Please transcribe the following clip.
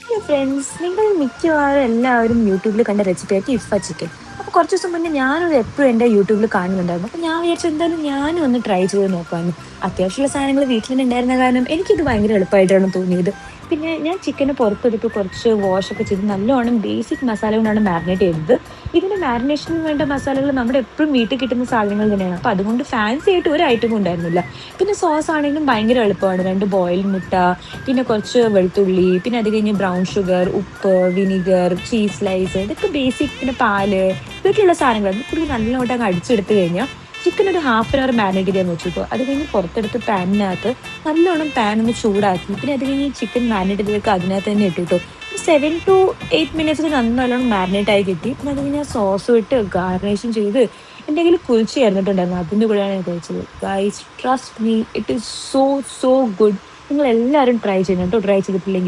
Hello friends, നിങ്ങൾ മിക്കവാറും എല്ലാവരും യൂട്യൂബിൽ കണ്ട റെസിപ്പിയായിട്ട് ഇഫ ചിക്കൻ. അപ്പോൾ കുറച്ച് ദിവസം മുന്നേ ഞാനത് എപ്പോഴും എൻ്റെ യൂട്യൂബിൽ കാണുന്നുണ്ടായിരുന്നു. അപ്പോൾ ഞാൻ വിചാരിച്ചു എന്തായാലും ഞാനും ഒന്ന് ട്രൈ ചെയ്ത് നോക്കാമെന്ന്. അത്യാവശ്യമുള്ള സാധനങ്ങൾ വീട്ടിൽ തന്നെ ഉണ്ടായിരുന്ന കാരണം എനിക്കിത് ഭയങ്കര എളുപ്പമായിട്ടാണ് തോന്നിയത്. പിന്നെ ഞാൻ ചിക്കന് പുറത്തെടുത്ത് കുറച്ച് വാഷൊക്കെ ചെയ്ത് നല്ലോണം ബേസിക് മസാല കൊണ്ടാണ് മാരിനേറ്റ് ചെയ്തത്. ഇതിന് മാരിനേഷന് വേണ്ട മസാലകൾ നമ്മുടെ എപ്പോഴും വീട്ടിൽ കിട്ടുന്ന സാധനങ്ങൾ തന്നെയാണ്. അപ്പോൾ അതുകൊണ്ട് ഫാൻസി ആയിട്ട് ഒരു ഐറ്റമും ഉണ്ടായിരുന്നില്ല. പിന്നെ സോസ് ആണെങ്കിലും ഭയങ്കര എളുപ്പമാണ്. 2 ബോയിൽ മുട്ട, പിന്നെ കുറച്ച് വെളുത്തുള്ളി, പിന്നെ അത് കഴിഞ്ഞ് ബ്രൗൺ ഷുഗർ, ഉപ്പ്, വിനീഗർ, ചീസ് സ്ലൈസ്, ഇതൊക്കെ ബേസിക്. പിന്നെ പാല്, വീട്ടിലുള്ള സാധനങ്ങൾ അത് കൂടി നല്ലോണം അങ്ങ് അടിച്ചെടുത്ത് കഴിഞ്ഞാൽ ചിക്കൻ ഒരു ഹാഫ് ആൻ അവർ മാരിനേറ്റ് ചെയ്യാൻ വെച്ചിട്ടു. അത് കഴിഞ്ഞ് പുറത്തെടുത്ത് പാനിനകത്ത് നല്ലോണം പാൻ ഒന്ന് ചൂടാക്കി, പിന്നെ അത് കഴിഞ്ഞ് ചിക്കൻ മാരിനേറ്റ് ചെയ്തൊക്കെ അതിനകത്ത് തന്നെ ഇട്ടിട്ടു. 7 to 8 മിനിറ്റ്സിൽ നല്ലോണം മാരിനേറ്റ് ആയി കിട്ടി. പിന്നെ അത് കഴിഞ്ഞ് സോസ് ഇട്ട് ഗാർണിഷും ചെയ്ത് എൻ്റെ കയ്യിൽ കുൽച്ച ആയിരുന്നിട്ടുണ്ടായിരുന്നു, അതിൻ്റെ കൂടെയാണ് ഞാൻ കഴിച്ചത്. Guys, trust me, it is so so good. നിങ്ങൾ എല്ലാവരും ട്രൈ ചെയ്യണം കേട്ടോ, ട്രൈ ചെയ്തിട്ടില്ലെങ്കിൽ.